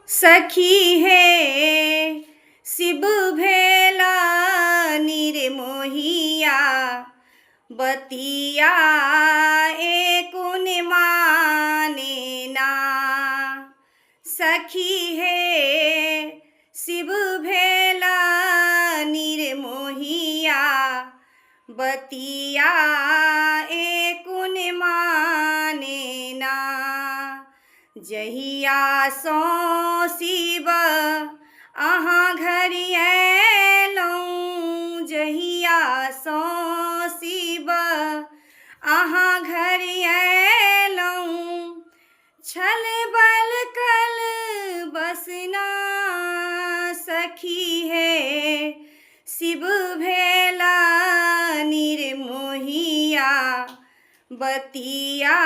सखी है शिव भेला निर्मोहिया बतिया एकुन माने ना। सखी है शिव भेला निर्मोहिया बतिया एकुन माने ना। जहिया सो शिव अहाँ घर अयलहुँ, जहिया सो शिव अहाँ घर अयलहुँ, छल बल कल बसना। सखी है शिव भेला निर्मोहिया बतिया